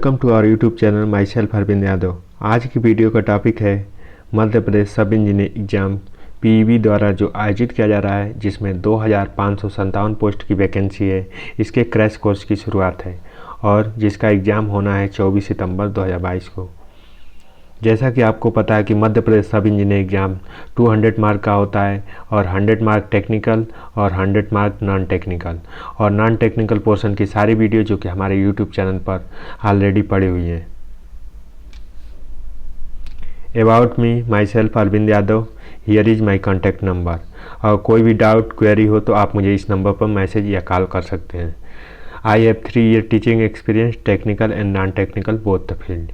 Welcome to our YouTube channel myself Arvind Yadav. आज की video का टॉपिक है मध्य प्रदेश सब इंजीनियर एग्ज़ाम पीईबी द्वारा जो आयोजित किया जा रहा है, जिसमें 2557 पोस्ट की वैकेंसी है। इसके क्रैश कोर्स की शुरुआत है और जिसका एग्ज़ाम होना है 24 सितंबर 2022 को। जैसा कि आपको पता है कि मध्य प्रदेश सब इंजीनियर एग्ज़ाम 200 मार्क का होता है और 100 मार्क टेक्निकल और 100 मार्क नॉन टेक्निकल। और नॉन टेक्निकल पोर्शन की सारी वीडियो जो कि हमारे यूट्यूब चैनल पर ऑलरेडी पड़ी हुई हैं। About me myself Arvind Yadav, here is my contact number. और कोई भी डाउट क्वेरी हो तो आप मुझे इस नंबर पर मैसेज या कॉल कर सकते हैं। I have 3 year teaching experience, technical and non technical both the field.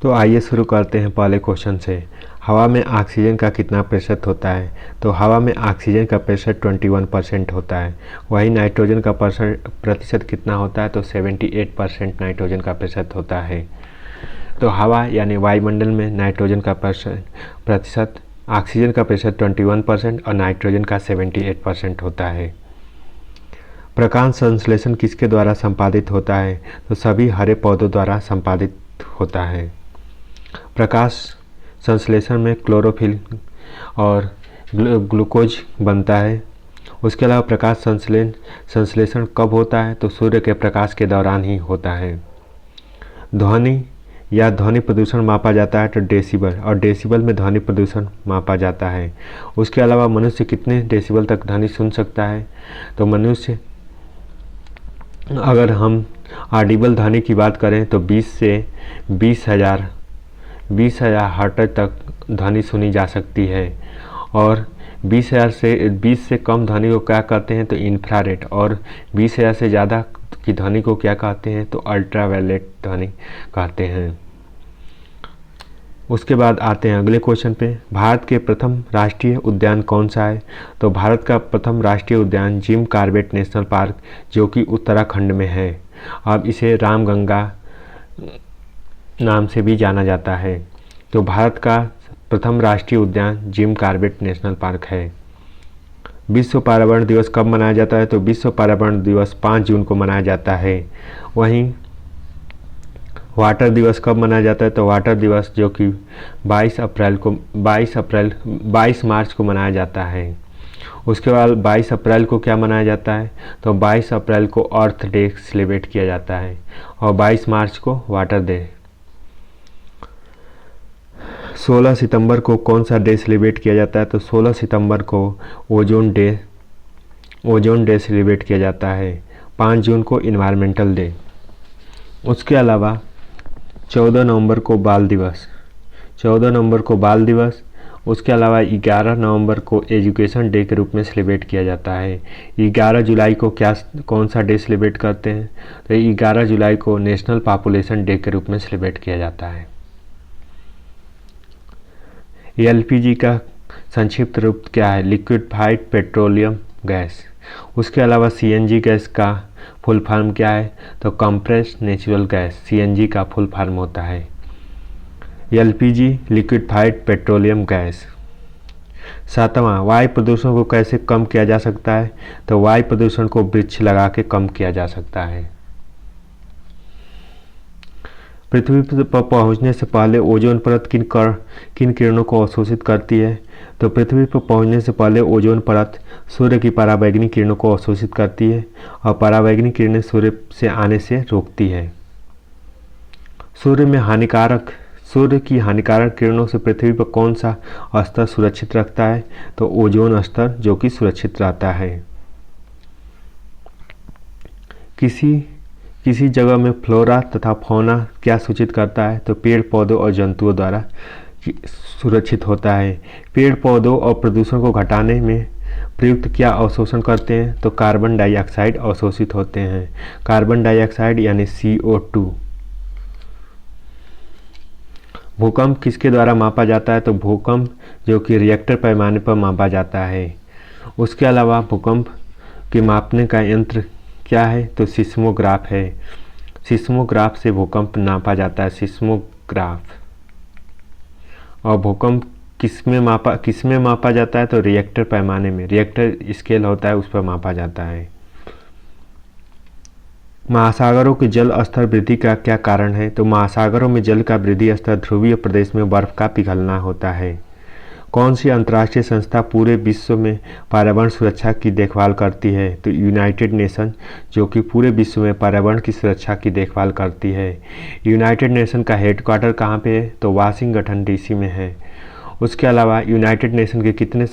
तो आइए शुरू करते हैं पहले क्वेश्चन से। हवा में ऑक्सीजन का कितना प्रतिशत होता है? तो हवा में ऑक्सीजन का प्रतिशत 21% होता है। वही नाइट्रोजन का प्रतिशत कितना होता है? तो 78% नाइट्रोजन का प्रतिशत होता है। तो हवा यानी वायुमंडल में नाइट्रोजन का प्रतिशत, ऑक्सीजन का प्रतिशत 21% और नाइट्रोजन का 78% होता है। प्रकाश संश्लेषण किसके द्वारा संपादित होता है? तो सभी हरे पौधों द्वारा संपादित होता है। प्रकाश संश्लेषण में क्लोरोफिल और ग्लूकोज बनता है। उसके अलावा प्रकाश संश्लेषण कब होता है? तो सूर्य के प्रकाश के दौरान ही होता है। ध्वनि या ध्वनि प्रदूषण मापा जाता है तो डेसिबल, और डेसिबल में ध्वनि प्रदूषण मापा जाता है। उसके अलावा मनुष्य कितने डेसिबल तक ध्वनि सुन सकता है? तो मनुष्य, अगर हम ऑडिबल ध्वनि की बात करें तो 20 से 20,000 हर्ट्ज तक ध्वनि सुनी जा सकती है। और 20 से कम ध्वनि को क्या कहते हैं? तो इंफ्रारेड। और 20,000 से ज़्यादा की ध्वनि को क्या कहते हैं? तो अल्ट्रावायलेट ध्वनि कहते हैं। उसके बाद आते हैं अगले क्वेश्चन पे। भारत के प्रथम राष्ट्रीय उद्यान कौन सा है? तो भारत का प्रथम राष्ट्रीय उद्यान जिम कॉर्बेट नेशनल पार्क, जो कि उत्तराखंड में है। अब इसे रामगंगा नाम से भी जाना जाता है। तो भारत का प्रथम राष्ट्रीय उद्यान जिम कॉर्बेट नेशनल पार्क है। विश्व पर्यावरण दिवस कब मनाया जाता है? तो विश्व पर्यावरण दिवस 5 जून को मनाया जाता है। वहीं वाटर दिवस कब मनाया जाता है? तो वाटर दिवस जो कि 22 मार्च को मनाया जाता है। उसके बाद 22 अप्रैल को क्या मनाया जाता है? तो 22 अप्रैल को अर्थ डे सेलिब्रेट किया जाता है और 22 मार्च को वाटर डे। 16 सितंबर को कौन सा डे सेलिब्रेट किया जाता है? तो 16 सितंबर को ओजोन डे सेलिब्रेट किया जाता है। 5 जून को इन्वायरमेंटल डे। उसके अलावा 14 नवंबर को बाल दिवस। उसके अलावा 11 नवंबर को एजुकेशन डे के रूप में सेलिब्रेट किया जाता है। 11 जुलाई को कौन सा डे सेलिब्रेट करते हैं? तो 11 जुलाई को नेशनल पॉपुलेशन डे के रूप में सेलिब्रेट किया जाता है। एलपीजी का संक्षिप्त रूप क्या है? Liquefied petroleum gas. उसके अलावा सीएनजी गैस का फुल फॉर्म क्या है? तो कंप्रेस्ड नेचुरल गैस सीएनजी का फुल फॉर्म होता है। LPG liquefied petroleum gas. 7वां, वायु प्रदूषण को कैसे कम किया जा सकता है? तो वायु प्रदूषण को वृक्ष लगा के कम किया जा सकता है। पृथ्वी पर पहुंचने से पहले ओजोन परत किन किरणों को अवशोषित करती है? तो पृथ्वी पर पहुंचने से पहले ओजोन परत सूर्य की पराबैंगनी किरणों को अवशोषित करती है और पराबैंगनी किरणें सूर्य से आने से रोकती है। सूर्य की हानिकारक किरणों से पृथ्वी पर कौन सा स्तर सुरक्षित रखता है? तो ओजोन स्तर, जो कि सुरक्षित रहता है। किसी जगह में फ्लोरा तथा फौना क्या सूचित करता है? तो पेड़ पौधों और जंतुओं द्वारा सुरक्षित होता है। पेड़ पौधों और प्रदूषण को घटाने में प्रयुक्त क्या अवशोषण करते हैं? तो कार्बन डाइऑक्साइड अवशोषित होते हैं। कार्बन डाइऑक्साइड यानी CO2। भूकंप किसके द्वारा मापा जाता है? तो भूकंप जो कि रिएक्टर पैमाने पर मापा जाता है। उसके अलावा भूकंप के मापने का यंत्र क्या है? तो सिस्मोग्राफ है। सिस्मोग्राफ से भूकंप नापा जाता है, सिस्मोग्राफ। और भूकंप किसमें मापा जाता है? तो रिएक्टर पैमाने में, रिएक्टर स्केल होता है उस पर मापा जाता है। महासागरों के जल स्तर वृद्धि का क्या कारण है? तो महासागरों में जल का वृद्धि स्तर ध्रुवीय प्रदेश में बर्फ का पिघलना होता है। कौन सी अंतर्राष्ट्रीय संस्था पूरे विश्व में पर्यावरण सुरक्षा की देखभाल करती है? तो यूनाइटेड नेशन, जो कि पूरे विश्व में पर्यावरण की सुरक्षा की देखभाल करती है। यूनाइटेड नेशन का हेडक्वार्टर कहाँ पे है? तो वाशिंगटन डीसी में है। उसके अलावा यूनाइटेड नेशन के कितनी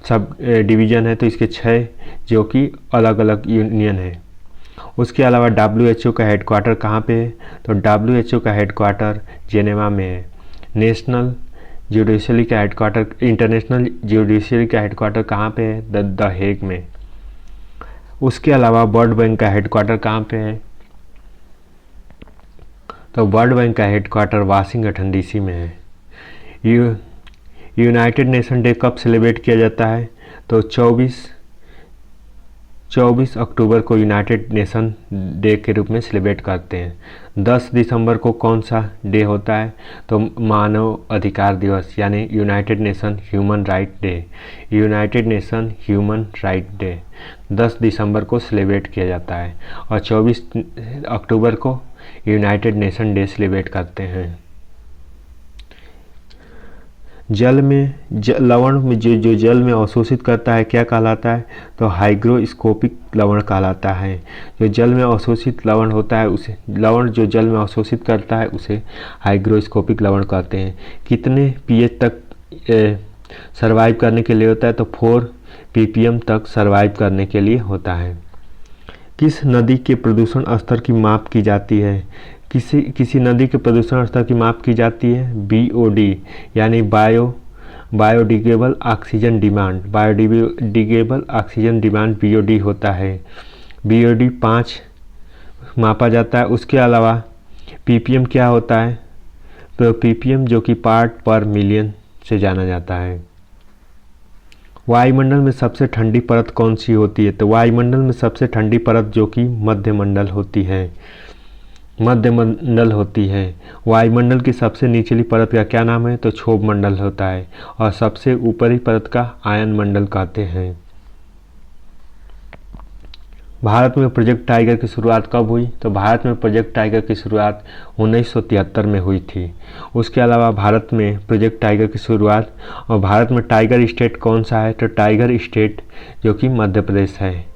सब डिवीज़न है? तो इसके 6, जो कि अलग अलग यूनियन है। उसके अलावा WHO का हेडक्वार्टर कहाँ पे है? तो WHO का हेडक्वार्टर जेनेवा में है। नेशनल जुडिशरी का हेडक्वार्टर, इंटरनेशनल जुडिशरी का हेडक्वार्टर कहाँ पे है? द हेग में। उसके अलावा वर्ल्ड बैंक का हेडक्वार्टर कहाँ पे है? तो वर्ल्ड बैंक का हेडक्वार्टर वाशिंगटन डीसी में है। यूनाइटेड नेशन डे कब सेलिब्रेट किया जाता है? तो 24 अक्टूबर को यूनाइटेड नेशन डे के रूप में सेलिब्रेट करते हैं। 10 दिसंबर को कौन सा डे होता है? तो मानव अधिकार दिवस, यानी United nation human right day. United nation human right day 10 दिसंबर को सेलिब्रेट किया जाता है और 24 अक्टूबर को यूनाइटेड नेशन डे सेलिब्रेट करते हैं। जल में लवण में जो जल में अवशोषित करता है क्या कहलाता है? तो हाइग्रोस्कोपिक लवण कहलाता है। जो जल में अवशोषित लवण होता है उसे जो जल में अवशोषित करता है उसे हाइग्रोस्कोपिक लवण कहते हैं। कितने pH तक सर्वाइव करने के लिए होता है? तो 4 ppm तक सर्वाइव करने के लिए होता है। किस नदी के प्रदूषण स्तर की माप की जाती है? किसी नदी के प्रदूषण स्तर की माप की जाती है BOD, यानी biodegradable oxygen demand. Biodegradable oxygen demand BOD होता है। BOD 5 मापा जाता है। उसके अलावा ppm क्या होता है? तो ppm जो कि पार्ट पर मिलियन से जाना जाता है। वायुमंडल में सबसे ठंडी परत कौन सी होती है? तो वायुमंडल में सबसे ठंडी परत जो कि मध्यमंडल होती है। वायुमंडल की सबसे निचली परत का क्या नाम है? तो क्षोभ मंडल होता है और सबसे ऊपरी परत का आयन मंडल कहते हैं। भारत में प्रोजेक्ट टाइगर की शुरुआत कब हुई? तो भारत में प्रोजेक्ट टाइगर की शुरुआत 1973 में हुई थी। उसके अलावा भारत में प्रोजेक्ट टाइगर की शुरुआत, और भारत में टाइगर स्टेट कौन सा है? तो टाइगर स्टेट जो कि मध्य प्रदेश है।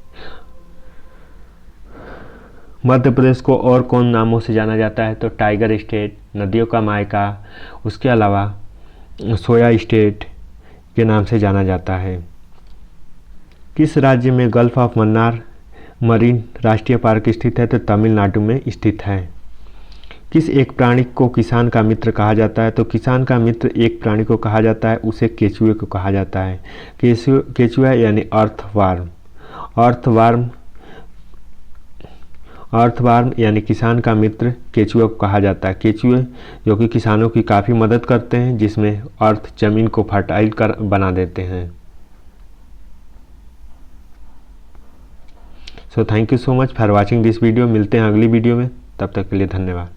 मध्य प्रदेश को और कौन नामों से जाना जाता है? तो टाइगर स्टेट, नदियों का मायका, उसके अलावा सोया स्टेट के नाम से जाना जाता है। किस राज्य में गल्फ ऑफ मन्नार मरीन राष्ट्रीय पार्क स्थित है? तो तमिलनाडु में स्थित है। किस एक प्राणी को किसान का मित्र कहा जाता है? तो किसान का मित्र एक प्राणी को कहा जाता है, उसे केचुए को कहा जाता है। केचुआ यानी अर्थवार्म यानी किसान का मित्र केचुआ को कहा जाता है। केचुए जो कि किसानों की काफ़ी मदद करते हैं, जिसमें अर्थ जमीन को फर्टाइल कर बना देते हैं। So thank you so much for watching this video. मिलते हैं अगली वीडियो में, तब तक के लिए धन्यवाद।